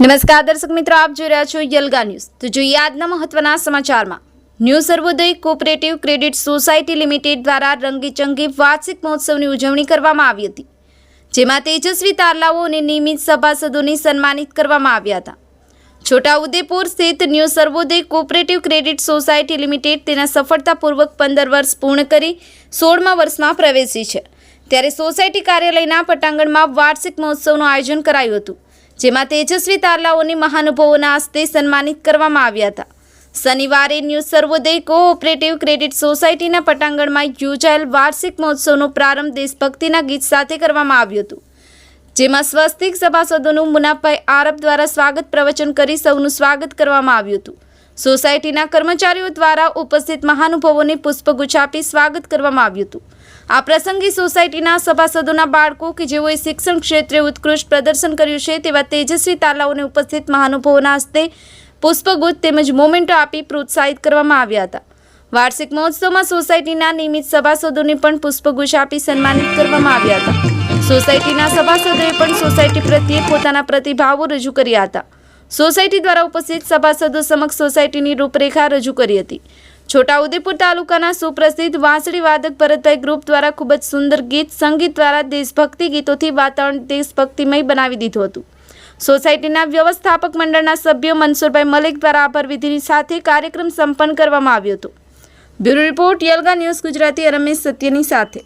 નમસ્કાર દર્શક મિત્રો, આપ જોઈ રહ્યા છો યલગા ન્યૂઝ। તો જોઈએ આજના મહત્વના સમાચારમાં। ન્યૂ સર્વોદય કોઓપરેટિવ ક્રેડિટ સોસાયટી લિમિટેડ દ્વારા રંગેચંગે વાર્ષિક મહોત્સવની ઉજવણી કરવામાં આવી હતી, જેમાં તેજસ્વી તારલાઓ અને નિયમિત સભાસદોને સન્માનિત કરવામાં આવ્યા હતા। છોટાઉદેપુર સ્થિત ન્યૂ સર્વોદય કોઓપરેટિવ ક્રેડિટ સોસાયટી લિમિટેડ તેના સફળતાપૂર્વક 15 વર્ષ પૂર્ણ કરી 16મા વર્ષમાં પ્રવેશી છે, ત્યારે સોસાયટી કાર્યાલયના પટાંગણમાં વાર્ષિક મહોત્સવનું આયોજન કરાયું હતું, જેમાં તેજસ્વી તારલાઓની મહાનુભાવોના હસ્તે સન્માનિત કરવામાં આવ્યા હતા। શનિવારે ન્યૂ સર્વોદય કોઓપરેટિવ ક્રેડિટ સોસાયટીના પટાંગણમાં યોજાયેલ વાર્ષિક મહોત્સવનો પ્રારંભ દેશભક્તિના ગીત સાથે કરવામાં આવ્યું હતું, જેમાં સ્વસ્તિક સભાસદોનું મુનાભાઈ આરબ દ્વારા સ્વાગત પ્રવચન કરી સૌનું સ્વાગત કરવામાં આવ્યું હતું। સોસાયટીના કર્મચારીઓ દ્વારા ઉપસ્થિત મહાનુભાવોને પુષ્પગુચ્છ આપી સ્વાગત કરવામાં આવ્યું હતું। આ પ્રસંગે સોસાયટીના સભાસદોના બાળકો કે જેઓએ શિક્ષણ ક્ષેત્રે ઉત્કૃષ્ટ પ્રદર્શન કર્યું છે તેવા તેજસ્વી તારલાઓને ઉપસ્થિત મહાનુભાવોના હસ્તે પુષ્પગુચ્છ તેમજ મોમેન્ટો આપી પ્રોત્સાહિત કરવામાં આવ્યા હતા। વાર્ષિક મહોત્સવમાં સોસાયટીના નિયમિત સભાસદોને પણ પુષ્પગુચ્છ આપી સન્માનિત કરવામાં આવ્યા હતા। સોસાયટીના સભાસદોએ પણ સોસાયટી પ્રત્યે પોતાના પ્રતિભાવો રજૂ કર્યા હતા। સોસાયટી દ્વારા ઉપસ્થિત સભાસદો સમક્ષ સોસાયટીની રૂપરેખા રજૂ કરી હતી। છોટાઉદેપુર તાલુકાના સુપ્રસિદ્ધ વાંસળી વાદક ભરતભાઈ ગ્રુપ દ્વારા ખૂબ જ સુંદર ગીત સંગીત દ્વારા દેશભક્તિ ગીતોથી વાતાવરણ દેશભક્તિમય બનાવી દીધું હતું। સોસાયટીના વ્યવસ્થાપક મંડળના સભ્યો મનસુરભાઈ મલિક દ્વારા આભાર વિધિની સાથે કાર્યક્રમ સંપન્ન કરવામાં આવ્યો હતો। બ્યુરો રિપોર્ટ યલગા ન્યૂઝ ગુજરાતી, રમેશ સત્યની સાથે।